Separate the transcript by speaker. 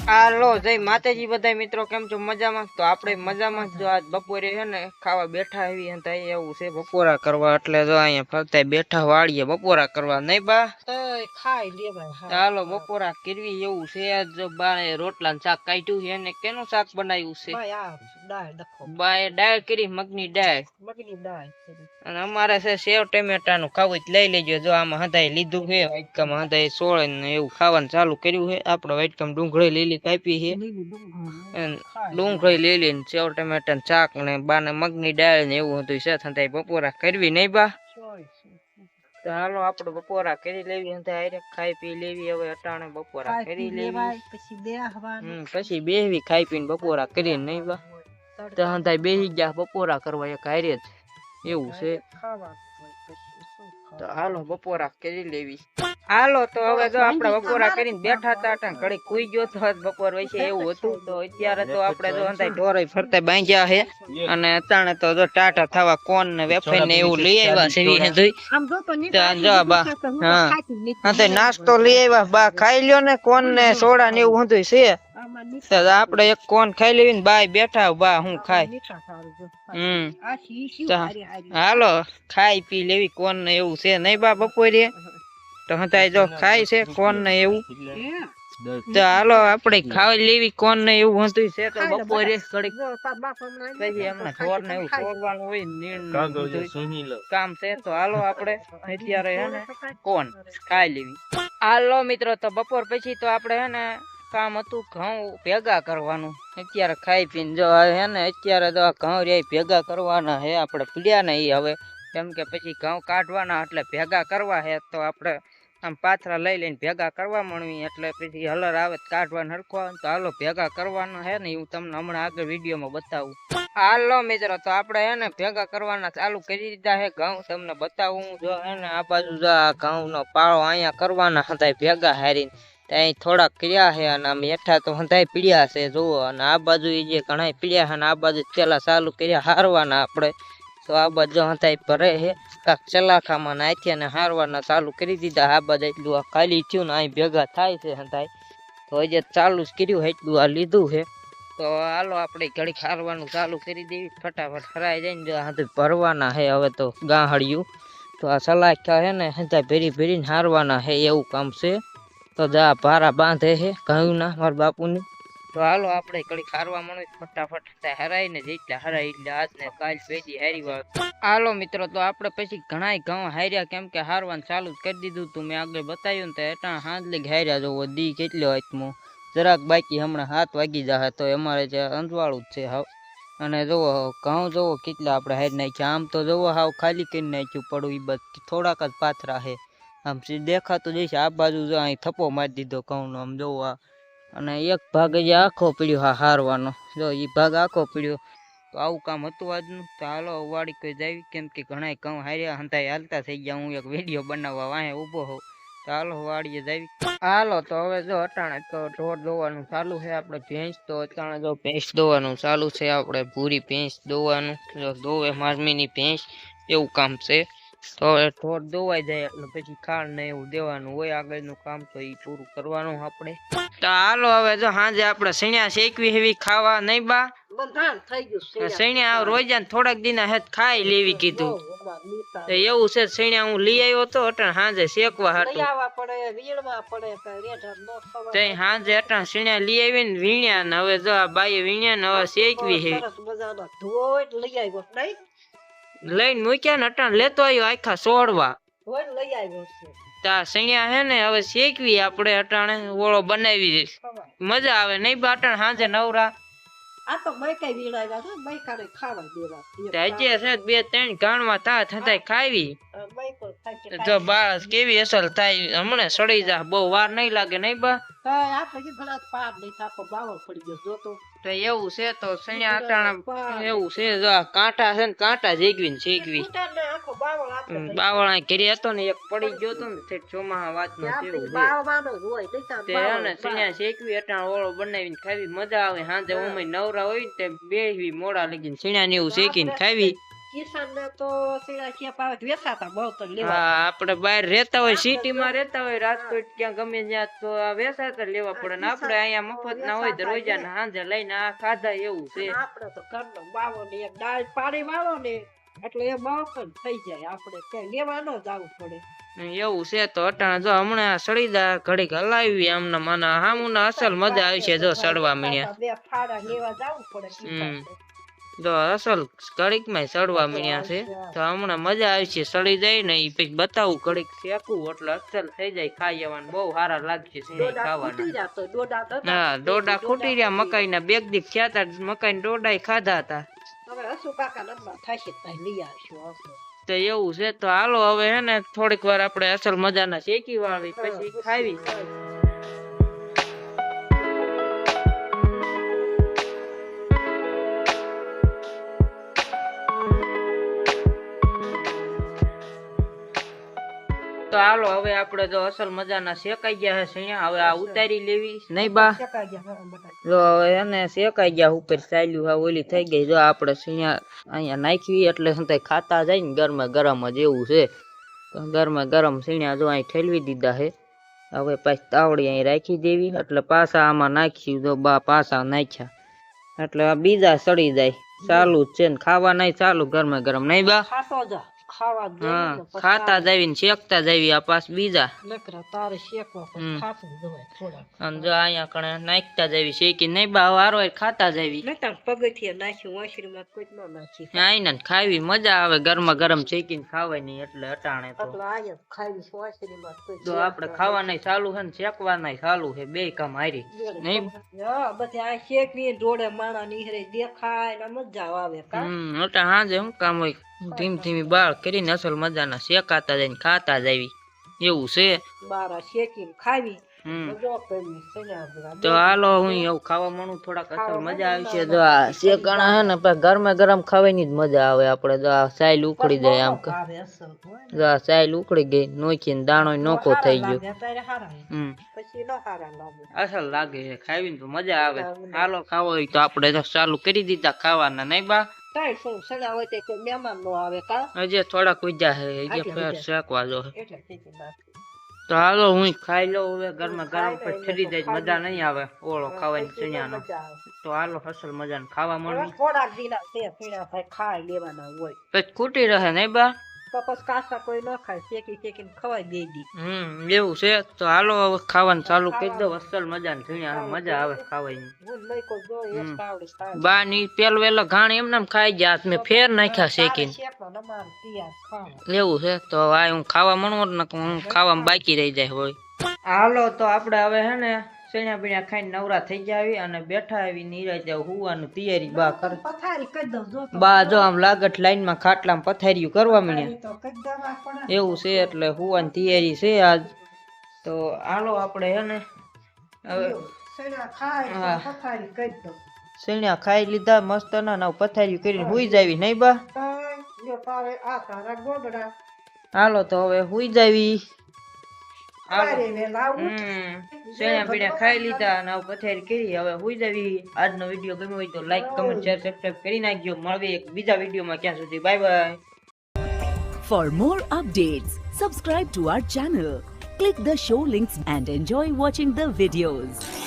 Speaker 1: હાલો જય માતાજી બધા મિત્રો, કેમ છો? મજામાં? તો આપણે મજામાં જો આજ બપોરે છે ને ખાવા બેઠા એવી હતા એવું છે બપોરા કરવા, એટલે જો અહીંયા ફરતા બેઠા વાળીએ બપોરા કરવા નહીં બા
Speaker 2: ખાઈ લે ભાઈ.
Speaker 1: ચાલો બપોરા કરવી એવું છે. આજ જો બા રોટલા ને શાક કાઢ્યું છે ને કેનું શાક બનાવ્યું છે?
Speaker 2: ભાઈ આ દાળ દખો.
Speaker 1: બા દાળ કરી, મગની દાળ.
Speaker 2: મગની દાળ.
Speaker 1: અને અમારે છે સેવ ટમેટા નું ખાવું લઈ લેજો. જો આમાં હદાય લીધું છે, વાટકામાં હદાય સોળે ને એવું ખાવાનું ચાલુ કર્યું છે. આપડે વાટકામાં ડુંગળી લીલી કાપી છે, ડુંગળી લીલી ને સેવ ટમેટા ને શાક ને બાને મગની દાળ ને એવું હતું છે. હદાય બપોરા કરવી નહીં બા? તો હાલો આપડે બપોરા કરી લેવી, ખાઈ પી લેવી. હવે અટાણે બપોરા કરી લેવી, પછી બેહવી ખાઈ પીને બપોરા કરી નહીં બા? તો હદાય બેહી ગયા બપોરા કરવા એક હારે જ એવું છે. તો હાલો બપોરા કરી લેવી. હાલો તો હવે જો આપણે બપોરા કરીને બેઠા હતા, ઘડી કુઈ ગયો તો બપોર વચ્ચે એવું હતું. તો અત્યારે તો આપણે જો અંધાઈ ઢોરાઈ ફરતા બાંધ્યા છે, અને અટાણે તો જો ટાટા થવા કોન ને વેફર ને એવું લઈ આવ્યા છે. જો બા હા નાસ્તો લઈ આવ્યા બા, ખાઈ લ્યો ને કોન ને સોડા ને એવું હતું છે. આપડે એક કોન ખાઈ લેવી ને બાય બેઠા બા હું ખાઈ. હાલો ખાઈ પી લેવી કોન ને એવું છે નહીં બા? બપોરે તો હતા જો ખાય છે કોન ને એવું. તો હાલો આપડે ખાઈ લેવી કોન ને એવું હતું છે. તો બપોરે પછી હમણાં ઢોર ને એવું છોડવાનું હોય કામ છે. તો હાલો આપડે અત્યારે હે ને કોન ખાઈ લેવી. હાલો મિત્રો, તો બપોર પછી તો આપડે હે ને કામ હતું ઘઉં ભેગા કરવાનું. અત્યારે ખાઈ પીને જો હે ને અત્યારે તો ઘઉં રે ભેગા કરવાના હે. આપણે પીડ્યા નહીં હવે, કેમ કે પછી ઘઉં કાઢવાના એટલે ભેગા કરવા હે. તો આપણે આમ પાથરા લઈ લઈને ભેગા કરવા મળવી, એટલે પછી હલર આવે કાઢવાનું હરખવા. તો હાલો ભેગા કરવાના હે ને હું તમને હમણાં આગળ વિડીયોમાં બતાવું. હાલો મિત્રો, તો આપણે હે ને ભેગા કરવાના ચાલુ કરી દીધા હે ઘઉં. તમને બતાવું જો હે ને આ બાજુ જો આ ઘઉં નો પાળો અહીંયા કરવાના હતા ભેગા હારીને. ત્યાં થોડાક કર્યા છે, અને આમ હેઠા તો હંધાઈ પીડ્યા છે જુઓ. અને આ બાજુ જે ઘણા પીડ્યા છે ને આ બાજુ પેલા ચાલુ કર્યા હારવાના આપણે. તો આ બાજુ હંધાઈ ભરે છે, કાક ચલાખામાં નાખ્યા ને હારવાના ચાલુ કરી દીધા. આ બાજુ એટલું આ ખાલી થયું ને અહીં ભેગા થાય છે હંધાઈ. તો હજી ચાલુ જ કર્યું એટલું આ લીધું છે. તો હાલો આપણે ઘડીક હારવાનું ચાલુ કરી દેવી, ફટાફટ હરાઈ જાય ને હાથે ભરવાના છે હવે તો ગાહડિયું. તો આ ચલાખા છે ને હંધાઈ ભેરી ભેરીને હારવાના છે એવું કામ છે. તો જા ભારા બાંધે છે ઘઉં ના મારા બાપુની. તો હાલો આપણે ઘડી ખારવા મળે ફટાફટ હરાઈ ને જેટલા હરાય એટલે આજ ને કાલ પેજી હારી વાર. હાલો મિત્રો, તો આપણે પછી ઘણા ઘઉં હાર્યા, કેમ કે હારવાનું ચાલુ જ કરી દીધું તું મેં આગળ બતાવ્યું ને. તો એટા હાથ લઈ હાર્યા જોવો દી કેટલો આત્મો જરાક બાકી, હમણાં 7 વાગી જાય તો અમારે જે અંજવાળું જ છે હાવ. અને જોવો ઘઉં જોવો કેટલા આપણે હારી નાખ્યા. આમ તો જોવો હાવ ખાલી કરી નાખ્યું પડું, એ બધ થોડાક જ પાથરા છે. આમ દેખાતું જઈશ આ બાજુ જો અહીં થપ્પો મારી દીધો ઘઉં નો આમ જોવો. અને એક ભાગ જે આખો પડ્યો હા હારવાનો, જો એ ભાગ આખો પડ્યો. તો આવું કામ હતું આજનું. તો હાલો વાડી કોઈ જાય, કેમ કે ઘણા ઘઉં હાર્યા હંધાઈ હાલતા થઈ ગયા. હું એક વિડીયો બનાવવા વાહે ઊભો હોઉં. તો હાલો વાડીએ જાય. હાલો તો હવે જો અટાણે તો ઢોર દોવાનું ચાલુ છે. આપણે ભેંસ તો અટાણે જો ભેંસ દોવાનું ચાલુ છે. આપણે ભૂરી ભેંસ દોવાનું, જો દોવે મારમીની ભેંસ એવું કામ છે. તો હવે ઢોર દોવાઈ જાય એટલે પછી ખાંડ ને એવું દેવાનું હોય આગળનું કામ. તો એ પૂરું કરવાનું આપણે. તો હાલો હવે જો સાંજે આપણે સણ્યા શેકવી એવી ખાવા નહીં બા? સણ્યા રોજાન થોડાક દિના હેત ખાઈ લેવી કીધું. તો એવું છે સણ્યા હું લઈ આવ્યો તો અટાણ સાંજે શેકવા હાટું. સાંજે અટાણ સણ્યા લઈ આવી ને વીણ્યા ને હવે જો આ બાઈએ વીણ્યા ને હવે શેકવી છે. લઈને મૂક્યા ને અટાણ લેતો આવ્યો આખા સોડવા. તા સણ્યા હે ને હવે શેકવી આપણે અટાણે ઓળો બનાવી મજા આવે નહીં બા? અટાણ સાંજે નવરા હજી છે 2-3 ગાણમાં તા થતા ખાવી. જો બાસ કેવી અસર થાય, હમણાં સડી જા બહુ વાર નહીં લાગે નહીં બા? તો એવું છે. તો સણ્યા અટાણા એવું છે, જો કાંટા છે ને કાંટા જેગવી ને શેકવી. બાવળા ઘેરી હતો ને એક પડી ગયો તો ને ચોમાહા વાત નો સણ્યા શેકવી અટાણા ઓળો બનાવીને ખાવી મજા આવે. સાંજે ઉમે નવરા હોય ને તે બેહવી મોડા લગીને સણ્યા ને એવું શેકીને ખાવી
Speaker 2: કિસાન ને તો સીડા ક્યાં પાવે વેચાતા બહુ તો લેવા
Speaker 1: હા આપણે બહાર રહેતા હોય સિટી માં રહેતા હોય રાજકોટ ક્યાં ગમે ત્યાં તો આ વેચાતા લેવા પડે ને આપણે અહીંયા મફત ના હોય તો રોજાના હાંજે લઈને આ ખાધા એવું છે
Speaker 2: આપણે તો ઘરનો બાવો ને એક દાળ પાણી વાળો ને એટલે એ માવકન થઈ જાય આપણે ક્યાંય લેવા ન જવું પડે
Speaker 1: એવું છે તો અટાણે જો હમણાં સળીદા ઘડીક હલાવી આમને મને હામુના અસલ મજા આવી છે જો સડવા મળ્યા
Speaker 2: બે ફાડા લેવા જવું પડે કિસાન
Speaker 1: જો અસલ ઘડીક માં સડવા મળ્યા છે તો હમણાં મજા આવી છે સડી જાય ને એ પછી બતાવું ઘડીક શેકવું એટલે અસલ થઈ જાય ખાઈ જવાનું બહુ સારા લાગશે સિંહ ખાવાના હા ડોડા ખૂટી રહ્યા મકાઈ ના બેગ દી ખ્યાતા મકાઈ ડોડા ખાધા હતા
Speaker 2: હવે હસુ કાકા નંબર થશે તો લઈ આવશું આપણે
Speaker 1: તો એવું છે તો હાલો હવે હે ને થોડીક વાર આપણે અસલ મજાના શેકી વાળી પછી ખાવી તો હાલો હવે આપણે જો અસલ મજાના શેકાઈ ગયા છે અહીંયા હવે આ ઉતારી લેવી નહીં બા
Speaker 2: શેકાઈ ગયા બટાકા
Speaker 1: જો હવે એને શેકાઈ ગયા ઉપર ચાલ્યું હા ઓલી થઈ ગઈ જો આપણે અહીંયા નાખવી એટલે શું થાય ખાતા જાય ને ગરમા ગરમ જ એવું છે તો ગરમા ગરમ સીણ્યા જો અહીં ઠેલવી દીધા છે હવે પાછી તાવડી અહીં રાખી દેવી એટલે પાછા આમાં નાખ્યું જો બા પાછા નાખ્યા એટલે આ બીજા સડી જાય ચાલુ જ છે ને ખાવા નહીં ચાલુ ગરમા ગરમ નહીં બા
Speaker 2: ખાતો જા ખાવા દે
Speaker 1: હા ખાતા જાવી ને શેકતા જાવી આ પાછ બીજા
Speaker 2: નકરા તારે શેકવા પણ ખાતું જવાય થોડા
Speaker 1: અને જો અહીંયા કણે નાખતા જાવી શેકી નહીં બા વારો ખાતા જાવી
Speaker 2: નકર પગથિયે નાખ્યું વાસળીમાં કોઈ ન નાખી
Speaker 1: આઈને ખાવી મજા આવે ગરમા ગરમ શેકીને ખાવાની એટલે અટાણે તો
Speaker 2: એટલે આયા ખાવી વાસળીમાં કોઈ
Speaker 1: જો આપણે ખાવાના ચાલુ છે ને શેકવાના ચાલુ છે બે કામ હારી નહીં
Speaker 2: હા બધે આ શેકવી જોડે માણા નીહરે દેખાય ને મજા આવે કા
Speaker 1: અટા હાજે શું કામ હોય ધીમ ધીમી બાળ કરીને અસલ મજાના શેકાતા જાય ને ખાતા જાવી એવું છે
Speaker 2: બારા શેકીને ખાવી
Speaker 1: તો હાલો હું એવું ખાવા માંડું થોડાક અસલ મજા આવી છે જો આ શેકાણા હે ને ગરમા ગરમ ખાવાની જ મજા આવે આપણે જો આ સાઈલ ઉકળી જાય આમ જો આ સાઈલ ઉકળી ગઈ નોખીને દાણો નોખો થઈ ગયો અસલ લાગે છે ખાવીને તો મજા આવે હાલો ખાવો હોય તો આપણે તો ચાલુ કરી દીધા ખાવાના નહીં બા હજી થોડાક ઉજા હે હજી ફેર શેકવા જો તો હાલો હું ખાઈ લઉં હવે ગરમા ગરમ પછી ઠરી જાય મજા નહીં આવે ઓળો ખાવાની ચણિયાનો તો હાલો અસલ મજાને ખાવા મળવી
Speaker 2: ખાઈ લેવાના હોય
Speaker 1: પછી ખૂટી રહે નહીં બા
Speaker 2: કપસ કાસા કોઈ ન ખાય શેકી શેકીને ખવાય દે દી
Speaker 1: એવું છે તો હાલો હવે ખાવાનું ચાલુ કરી દો અસલ મજાને ચણિયા મજા આવે ખાવાની બા ની પેલો વેલો ઘાણ એમને ખાઈ ગયા મેં ફેર નાખ્યા શેકીને એવું છે તો આ હું ખાવા મળું ને હું ખાવામાં બાકી રહી જાય હોય હાલો તો આપણે હવે હે ને ચણિયા પીણ્યા ખાઈને નવરા થઈ ગયા અને બેઠા આવી નિરાજ હુવાનું તૈયારી બા કરે બા જો આમ લાગત લાઈન માં ખાટલામાં પથારીયું કરવા માંડ્યા એવું છે એટલે હુવાની તૈયારી છે આજ તો હાલો આપણે હે ને હવે સૈણા ખાઈ લીધા મસ્ત ના પથારીયું કરીને હુઈ જાવી નહીં બા હાલો તો હવે હુઈ જાવી સેણા પીણા ખાઈ લીધા અને પથારી કરી હવે હુઈ જાવી આજનો વિડીયો ગમ્યો હોય તો લાઈક કમેન્ટ શેર સબસ્ક્રાઇબ કરી નાખજો મળીએ એક બીજા વિડીયોમાં ક્યાં સુધી bye bye
Speaker 3: For more updates subscribe to our channel, click the show links and enjoy watching the videos.